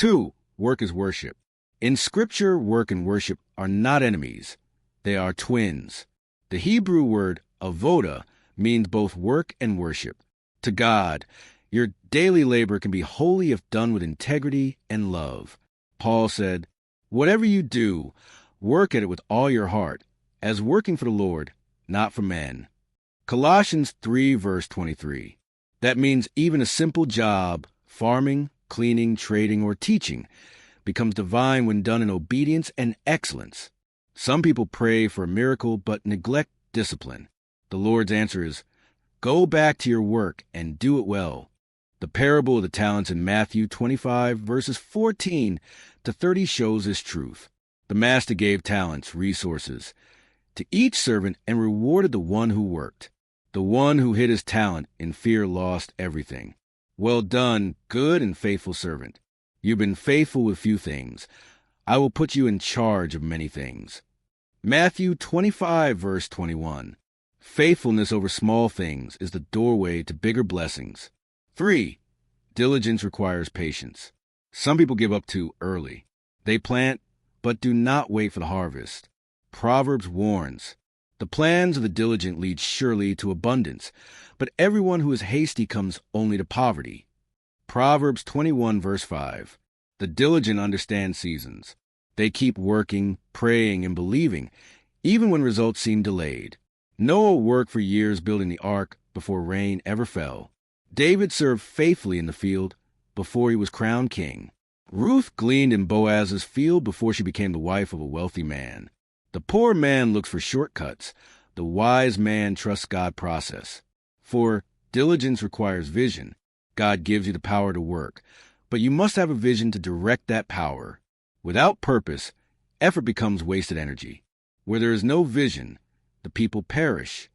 2. Work is worship. In Scripture, work and worship are not enemies. They are twins. The Hebrew word avoda means both work and worship. To God, your daily labor can be holy if done with integrity and love. Paul said, "Whatever you do, work at it with all your heart, as working for the Lord, not for men." Colossians 3, verse 23. That means even a simple job, farming, cleaning, trading, or teaching, becomes divine when done in obedience and excellence. Some people pray for a miracle but neglect discipline. The Lord's answer is, "Go back to your work and do it well." The parable of the talents in Matthew 25, verses 14 to 30 shows this truth. The master gave talents, resources, to each servant and rewarded the one who worked. The one who hid his talent in fear lost everything. "Well done, good and faithful servant. You've been faithful with few things. I will put you in charge of many things." Matthew 25, verse 21. Faithfulness over small things is the doorway to bigger blessings. 3. Diligence requires patience. Some people give up too early. They plant, but do not wait for the harvest. Proverbs warns, "The plans of the diligent lead surely to abundance, but everyone who is hasty comes only to poverty." Proverbs 21, verse 5. The diligent understand seasons. They keep working, praying, and believing, even when results seem delayed. Noah worked for years building the ark before rain ever fell. David served faithfully in the field before he was crowned king. Ruth gleaned in Boaz's field before she became the wife of a wealthy man. The poor man looks for shortcuts. The wise man trusts God's process. For diligence requires vision. God gives you the power to work, but you must have a vision to direct that power. Without purpose, effort becomes wasted energy. Where there is no vision, the people perish.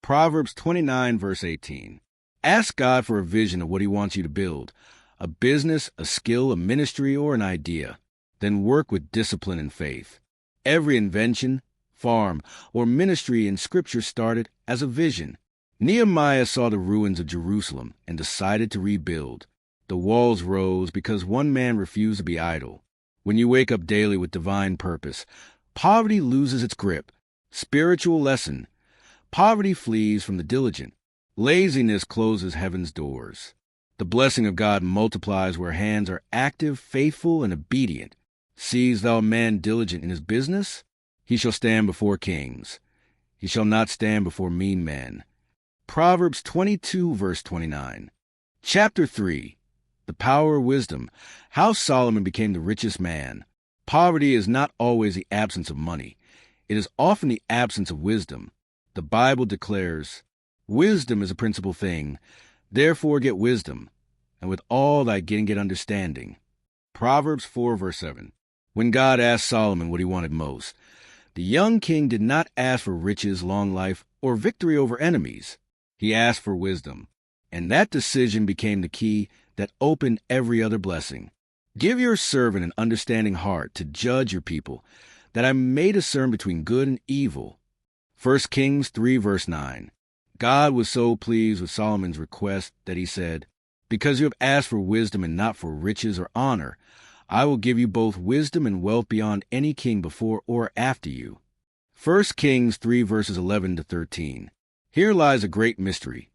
Proverbs 29, verse 18. Ask God for a vision of what he wants you to build, a business, a skill, a ministry, or an idea. Then work with discipline and faith. Every invention, farm, or ministry in Scripture started as a vision. Nehemiah saw the ruins of Jerusalem and decided to rebuild. The walls rose because one man refused to be idle. When you wake up daily with divine purpose, poverty loses its grip. Spiritual lesson. Poverty flees from the diligent. Laziness closes heaven's doors. The blessing of God multiplies where hands are active, faithful, and obedient. Seest thou a man diligent in his business? He shall stand before kings. He shall not stand before mean men. Proverbs 22, verse 29. Chapter 3. The Power of Wisdom. How Solomon became the richest man. Poverty is not always the absence of money. It is often the absence of wisdom. The Bible declares, "Wisdom is a principal thing. Therefore get wisdom, and with all thy getting get understanding." Proverbs 4, verse 7. When God asked Solomon what he wanted most, the young king did not ask for riches, long life, or victory over enemies. He asked for wisdom, and that decision became the key that opened every other blessing. Give your servant an understanding heart to judge your people, that I may discern between good and evil. 1 Kings 3, verse 9. God was so pleased with Solomon's request that he said, "Because you have asked for wisdom and not for riches or honor, I will give you both wisdom and wealth beyond any king before or after you." 1 Kings 3, verses 11 to 13. Here lies a great mystery.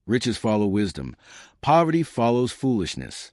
Riches follow wisdom. Poverty follows foolishness.